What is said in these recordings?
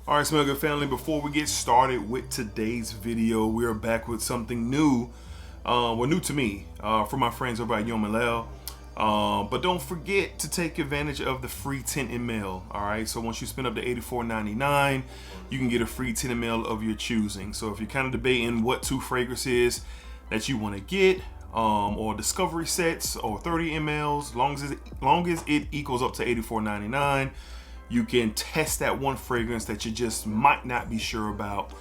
All right, Smell Good family, before we get started with today's video, we are back with something new, new to me, from my friends over at Yoda and Layl. But don't forget to take advantage of the free 10 ml. All right, so once you spend up to $84.99, you can get a free 10 ml of your choosing. So if you're kind of debating what 2 fragrances that you want to get, or discovery sets or 30 mls, long as it equals up to $84.99, you can test that one fragrance that you just might not be sure about,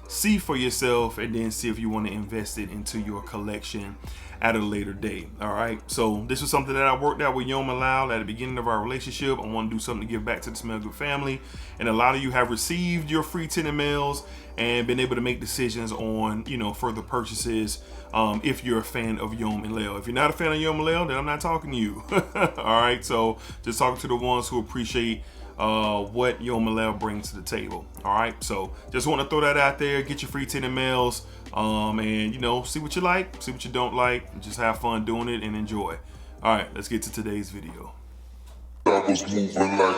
see for yourself, and then see if you want to invest it into your collection at a later date. All right, so this was something that I worked out with Yoda and Layl at the beginning of our relationship. I want to do something to give back to the Smell Good family, and a lot of you have received your free 10 mls and been able to make decisions on, further purchases, if you're a fan of Yoda and Layl. If you're not a fan of Yoda and Layl, then I'm not talking to you. All right, so just talking to the ones who appreciate what Yoda and Layl brings to the table. All right, so just want to throw that out there. Get your free 10 mls, and see what you like, see what you don't like, and just have fun doing it and enjoy. All right, let's get to today's video. I was moving like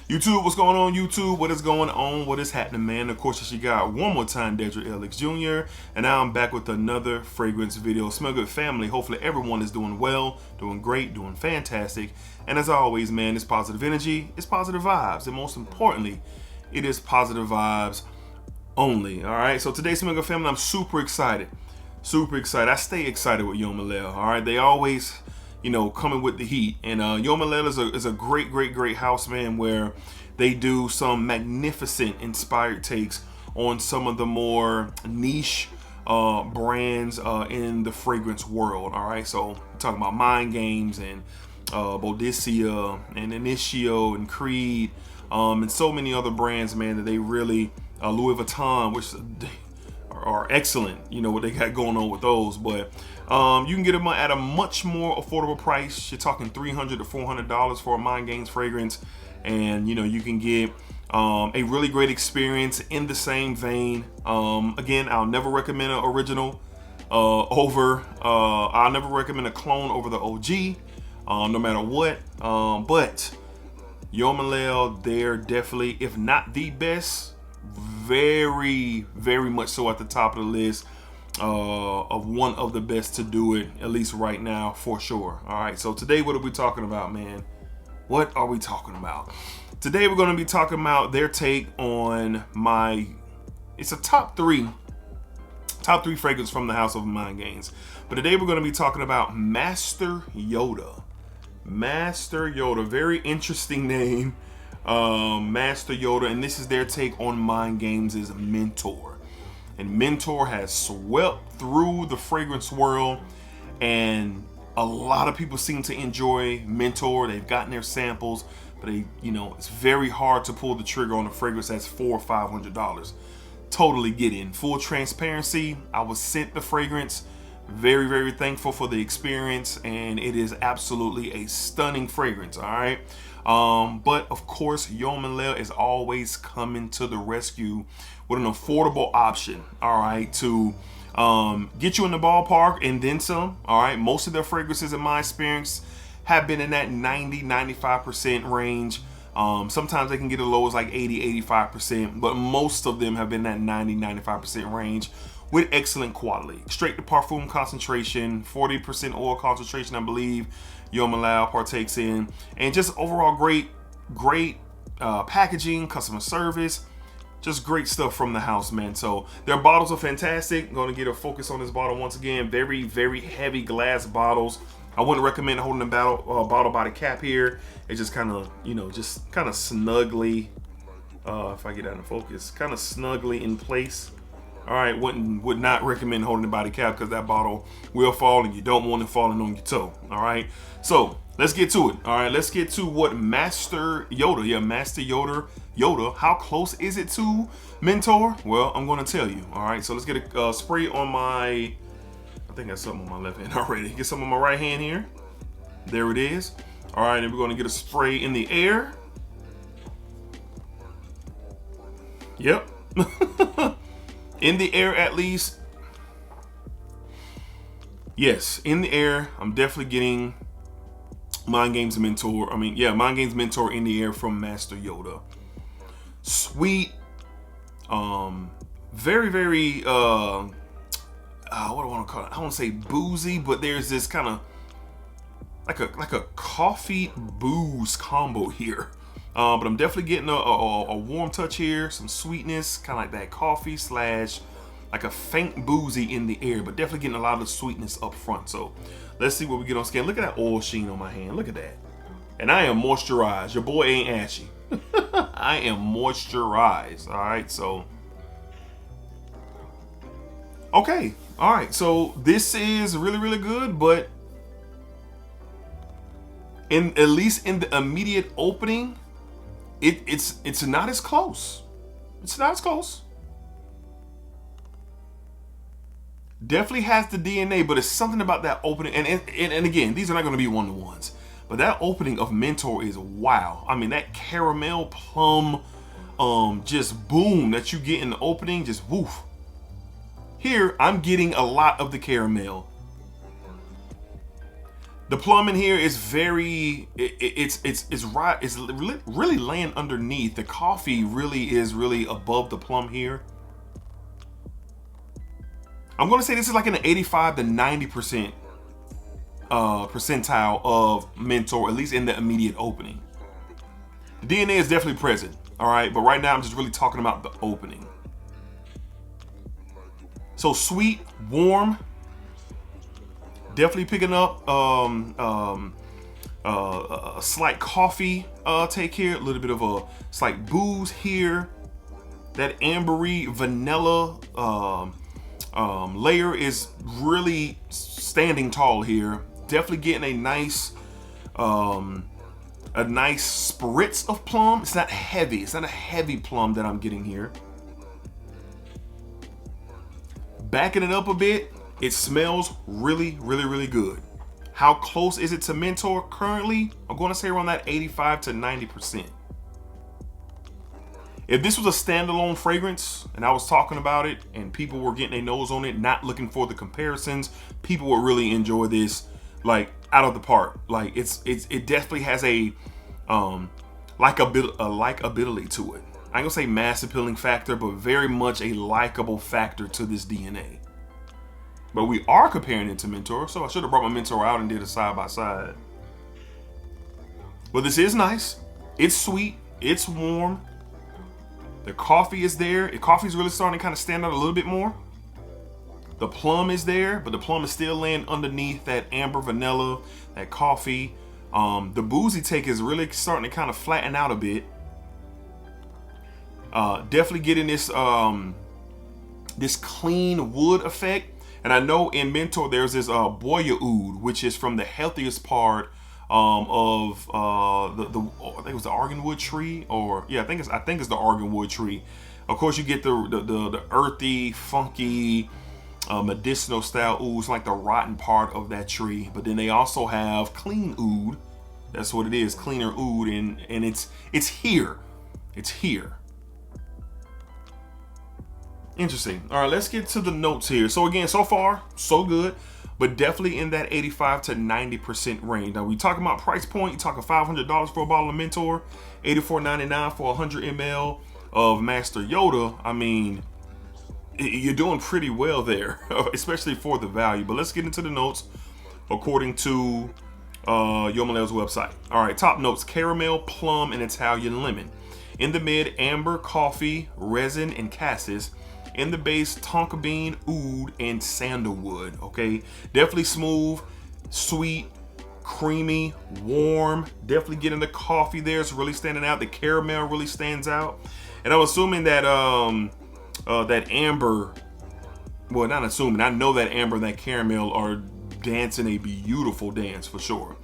YouTube, what's going on, YouTube? What is going on? What is happening, man? Of course, you got one more time, DEDRICKHICKSJR, and now I'm back with another fragrance video. Smell Good family, hopefully everyone is doing well, doing great, doing fantastic. And as always, man, it's positive energy, it's positive vibes, and most importantly, it is positive vibes only. All right, so today's Smell Good family, I'm super excited. Super excited. I stay excited with Yoda and Layl. All right, they always coming with the heat. And Yoda and Layl is a great house, man, where they do some magnificent inspired takes on some of the more niche brands in the fragrance world. All right, so we're talking about Mind Games and Bodicea and Initio and Creed, and so many other brands, man, that they really, Louis Vuitton, which are excellent, what they got going on with those. But you can get them at a much more affordable price. You're talking $300 to $400 for a Mind Games fragrance, and you can get a really great experience in the same vein. Again, I'll never recommend an original I'll never recommend a clone over the OG, no matter what. But Yoda and Layl, they're definitely, if not the best, very much so at the top of the list of one of the best to do it, at least right now, for sure. All right, so today, what are we talking about, man? What are we talking about? Today, we're going to be talking about their take on it's a top three fragrance from the house of Mind Games. But today, we're going to be talking about Master Yoda. Master Yoda, very interesting name. Master Yoda, and this is their take on Mind Games' Mentor. And Mentor has swept through the fragrance world, and a lot of people seem to enjoy Mentor. They've gotten their samples, but it's very hard to pull the trigger on a fragrance that's $400 or $500. Totally get in. Full transparency, I was sent the fragrance. Very thankful for the experience, and it is absolutely a stunning fragrance. All right. But of course, Yoda and Layl is always coming to the rescue with an affordable option, all right, to get you in the ballpark and then some. All right, most of their fragrances, in my experience, have been in that 90-95% range. Sometimes they can get as low as like 80-85%, but most of them have been that 90-95% range with excellent quality. Straight to parfum concentration, 40% oil concentration, I believe Yoda and Layl partakes in, and just overall great packaging, customer service, just great stuff from the house, man. So their bottles are fantastic. I'm going to get a focus on this bottle once again. Very heavy glass bottles. I wouldn't recommend holding the bottle by the cap here. It's just kind of, just kind of snugly, if I get out of focus, kind of snugly in place. All right, would not recommend holding the body cap because that bottle will fall and you don't want it falling on your toe. All right, so let's get to it. All right, let's get to what Master Yoda, Master Yoda, how close is it to Mentor? Well, I'm going to tell you. All right, so let's get a spray on I think I got something on my left hand already. Get some on my right hand here. There it is. All right, and we're going to get a spray in the air. Yep. In the air, at least. Yes, in the air, I'm definitely getting Mind Games Mentor. Mind Games Mentor in the Air from Master Yoda. Sweet. Very, very, what do I want to call it? I don't want to say boozy, but there's this kind of like a coffee booze combo here. But I'm definitely getting a warm touch here, some sweetness, kind of like that coffee slash like a faint boozy in the air, but definitely getting a lot of the sweetness up front. So let's see what we get on skin. Look at that oil sheen on my hand. Look at that. And I am moisturized. Your boy ain't ashy. I am moisturized. All right, so okay. All right, so this is really, really good, but at least in the immediate opening, it's not as close. It's not as close. Definitely has the DNA, but it's something about that opening. And again, these are not going to be one-to-ones, but that opening of Mentor is wow. I mean, that caramel plum, just boom that you get in the opening, just woof. Here, I'm getting a lot of the caramel. The plum in here is very, it's right. It's really laying underneath. The coffee really is above the plum here. I'm going to say this is like an 85 to 90% percentile of Mentor, at least in the immediate opening. The DNA is definitely present, all right? But right now, I'm just really talking about the opening. So sweet, warm, definitely picking up a slight coffee take here, a little bit of a slight booze here. That ambery vanilla layer is really standing tall here. Definitely getting a nice spritz of plum. It's not heavy. It's not a heavy plum that I'm getting here. Backing it up a bit, it smells really, really, really good. How close is it to Mentor currently? I'm going to say around that 85 to 90%. If this was a standalone fragrance and I was talking about it and people were getting their nose on it, not looking for the comparisons, people would really enjoy this like out of the park. Like it definitely has a likability to it. I ain't gonna say mass appealing factor, but very much a likable factor to this DNA. But we are comparing it to Mentor, so I should have brought my Mentor out and did a side by side. But this is nice. It's sweet. It's warm. The coffee is there. The coffee is really starting to kind of stand out a little bit more. The plum is there, but the plum is still laying underneath that amber vanilla, that coffee. The boozy take is really starting to kind of flatten out a bit. Definitely getting this this clean wood effect. And I know in Mentor there's this boya oud, which is from the healthiest part of I think it was the arganwood tree, or yeah, I think it's the arganwood tree. Of course, you get the earthy, funky, medicinal style ouds, like the rotten part of that tree. But then they also have clean oud. That's what it is, cleaner oud, and it's here. It's here. Interesting. All right, let's get to the notes here. So again, so far, so good, but definitely in that 85 to 90% range. Now, we talking about price point. You're talking $500 for a bottle of Mentor, $84.99 for 100 ml of Master Yoda. I mean, you're doing pretty well there, especially for the value. But let's get into the notes according to Layl's website. All right, top notes: caramel, plum, and Italian lemon. In the mid, amber, coffee, resin, and cassis. In the base, tonka bean, oud, and sandalwood. Okay, definitely smooth, sweet, creamy, warm. Definitely getting the coffee there. It's really standing out. The caramel really stands out. And I'm assuming that that amber, well, not assuming, I know that amber and that caramel are dancing a beautiful dance for sure.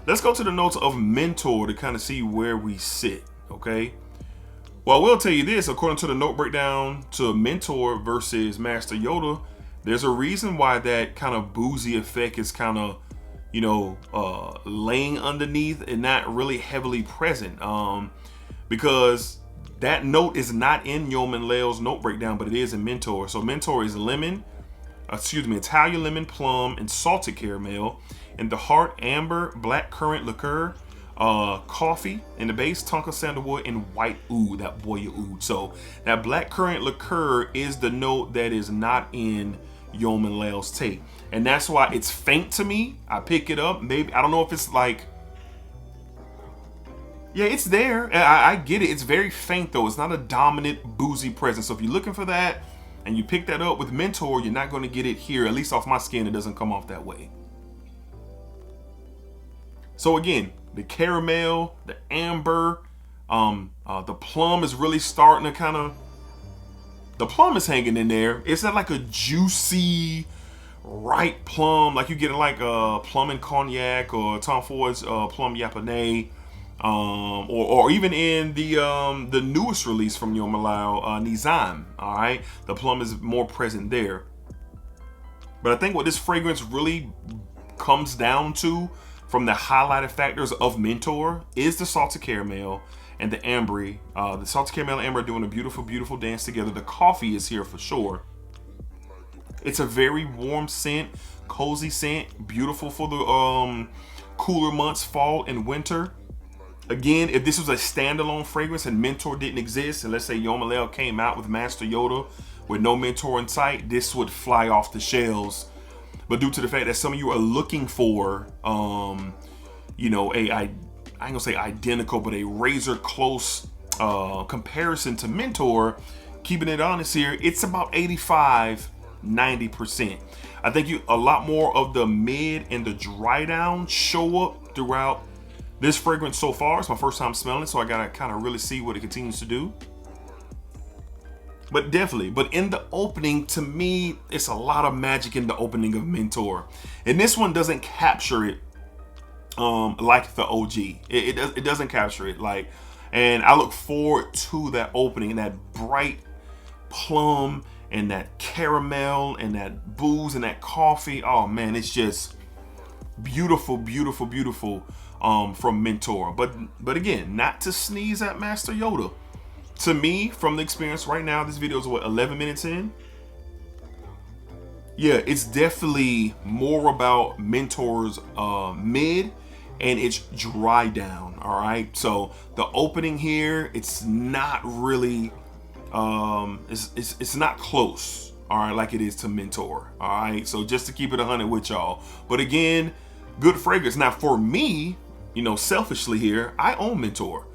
Let's go to the notes of Mentor to kind of see where we sit. Okay. Well, I will tell you this, according to the note breakdown to Mentor versus Master Yoda, there's a reason why that kind of boozy effect is kind of, laying underneath and not really heavily present. Because that note is not in Layl's note breakdown, but it is in Mentor. So Mentor is Italian lemon, plum, and salted caramel. in the heart, amber, black currant liqueur, coffee in the base, tonka sandalwood, and white oud, that boya oud. So that black currant liqueur is the note that is not in Yeoman Layl's take, and that's why it's faint to me. I pick it up, maybe, I don't know if it's like, yeah, it's there. I get it. It's very faint though. It's not a dominant boozy presence. So if you're looking for that and you pick that up with Mentor, you're not going to get it here. At least off my skin, it doesn't come off that way. So again, the caramel, the amber, the plum is really starting to kind of, the plum is hanging in there. It's not like a juicy, ripe plum like you get in like plum and cognac or Tom Ford's plum Yapanais, or even in the newest release from Yeoman Layl, Nizam. All right, the plum is more present there. But I think what this fragrance really comes down to, from the highlighted factors of Mentor, is the salted caramel and the amber. The salted caramel and amber are doing a beautiful, beautiful dance together. The coffee is here for sure. It's a very warm scent, cozy scent, beautiful for the cooler months, fall and winter. Again, if this was a standalone fragrance and Mentor didn't exist, and let's say Yeoman Layl came out with Master Yoda with no Mentor in sight, this would fly off the shelves. But due to the fact that some of you are looking for, you know, I ain't gonna say identical, but a razor close comparison to Mentor, keeping it honest here, it's about 85-90%. I think a lot more of the mid and the dry down show up throughout this fragrance so far. It's my first time smelling it, so I gotta kind of really see what it continues to do. But definitely, but in the opening, to me, it's a lot of magic in the opening of Mentor. And this one doesn't capture it like the OG. It doesn't capture it like, and I look forward to that opening, that bright plum and that caramel and that booze and that coffee. Oh man, it's just beautiful, beautiful, beautiful from Mentor. But again, not to sneeze at Master Yoda. To me, from the experience right now, this video is what, 11 minutes in? Yeah, it's definitely more about Mentor's mid and its dry down. All right, so the opening here, it's not really it's not close, all right, like it is to Mentor. All right, so just to keep it 100 with y'all. But again, good fragrance. Now for me, you know, selfishly here, I own Mentor.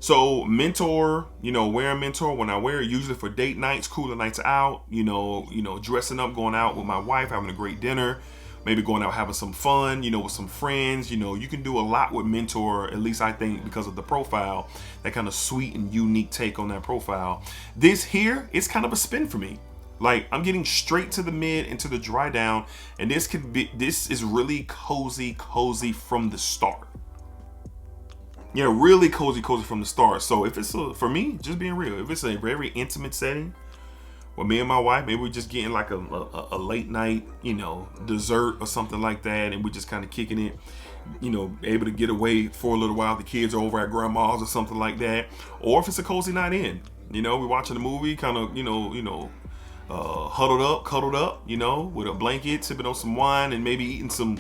So Mentor, you know, wearing Mentor, when I wear it, usually for date nights, cooler nights out, you know, dressing up, going out with my wife, having a great dinner, maybe going out having some fun, you know, with some friends. You know, you can do a lot with Mentor, at least I think, because of the profile, that kind of sweet and unique take on that profile. This here, it's kind of a spin for me. Like, I'm getting straight to the mid and to the dry down, and this is really cozy from the start. Yeah, really cozy from the start. So if it's for me, just being real, if it's a very intimate setting with me and my wife, maybe we're just getting like a late night, you know, dessert or something like that, and we're just kind of kicking it, you know, able to get away for a little while. The kids are over at grandma's or something like that. Or if it's a cozy night in, you know, we're watching a movie, kind of, cuddled up, you know, with a blanket, sipping on some wine, and maybe eating some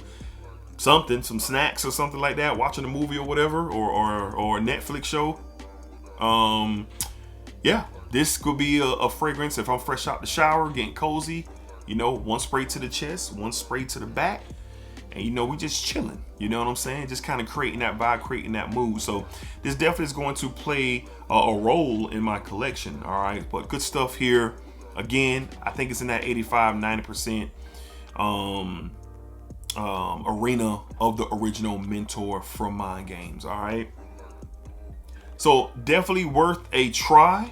snacks or something like that, watching a movie or whatever, or a Netflix show. Yeah, this could be a fragrance if I'm fresh out the shower, getting cozy, you know, one spray to the chest, one spray to the back, and you know, we just chilling, you know what I'm saying? Just kind of creating that vibe, creating that mood. So this definitely is going to play a role in my collection. All right, but good stuff here. Again, I think it's in that 85-90% arena of the original Mentor from Mind Games. All right, so definitely worth a try.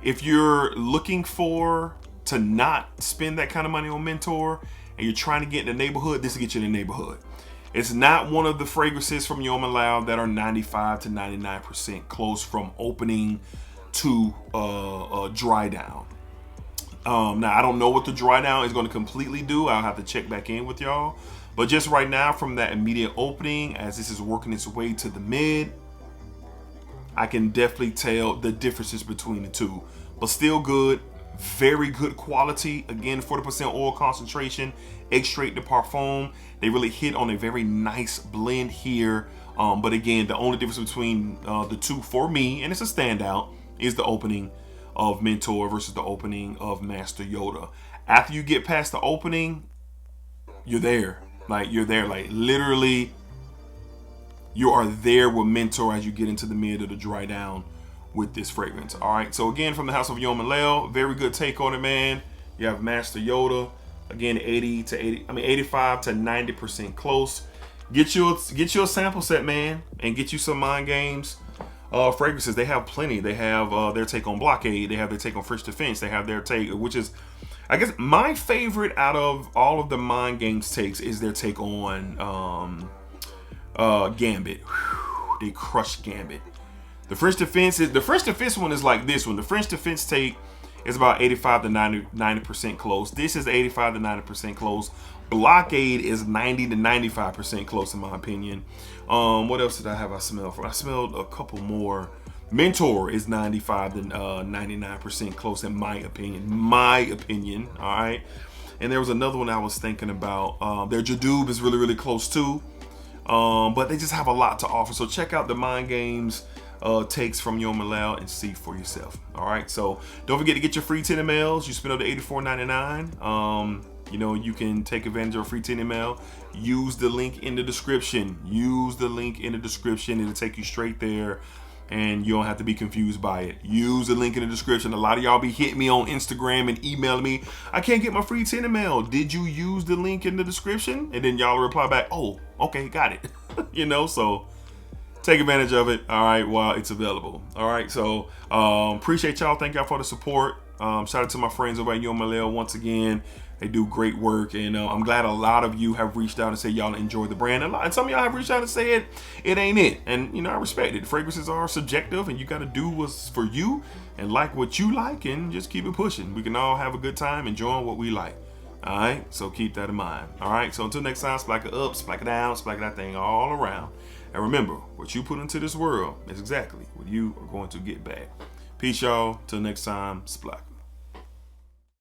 If you're looking to not spend that kind of money on Mentor and you're trying to get in the neighborhood, this will get you in the neighborhood. It's not one of the fragrances from Yeoman Layl that are 95-99% close from opening to dry down. Now, I don't know what the dry down is going to completely do. I'll have to check back in with y'all. But just right now, from that immediate opening, as this is working its way to the mid, I can definitely tell the differences between the two. But still good, very good quality. Again, 40% oil concentration, extrait de parfum. They really hit on a very nice blend here. But again, the only difference between the two for me, and it's a standout, is the opening of Mentor versus the opening of Master Yoda. After you get past the opening, you're there. Like, you're there. Like, literally, you are there with Mentor as you get into the mid of the dry down with this fragrance. All right. So again, from the house of Yoda Layl, very good take on it, man. You have Master Yoda. Again, 85 to 90% close. Get you a sample set, man, and get you some Mind Games fragrances. They have plenty. They have their take on Blockade. They have their take on First Defense. They have their take, which is, I guess, my favorite out of all of the Mind Games takes is their take on Gambit. Whew, they crush Gambit. The French Defense one is like this one. The French Defense take is about 85 to 90% close. This is 85 to 90% close. Blockade is 90 to 95% close, in my opinion. What else did I have? I smelled a couple more. Mentor is 95 to 99% close, in my opinion. All right. And there was another one I was thinking about. Their Jadoob is really, really close too. But they just have a lot to offer. So check out the Mind Games takes from Yoda Layl and see for yourself. All right. So don't forget to get your free 10 mls. You spend up to $84.99. You know, you can take advantage of a free 10 ml. Use the link in the description. It'll take you straight there, and you don't have to be confused by it. Use the link in the description. A lot of y'all be hitting me on Instagram and emailing me, I can't get my free 10 ml. Did you use the link in the description? And then y'all reply back, oh, okay, got it. You know, so take advantage of it, all right, while it's available. All right, so appreciate y'all. Thank y'all for the support. Shout out to my friends over at Yoda Layl once again. They do great work, and I'm glad a lot of you have reached out and said y'all enjoy the brand. And some of y'all have reached out and said it ain't it. And, you know, I respect it. Fragrances are subjective, and you got to do what's for you and like what you like and just keep it pushing. We can all have a good time enjoying what we like. All right, so keep that in mind. All right, so until next time, splack it up, splack it down, splack that thing all around. And remember, what you put into this world is exactly what you are going to get back. Peace, y'all. Till next time, splack.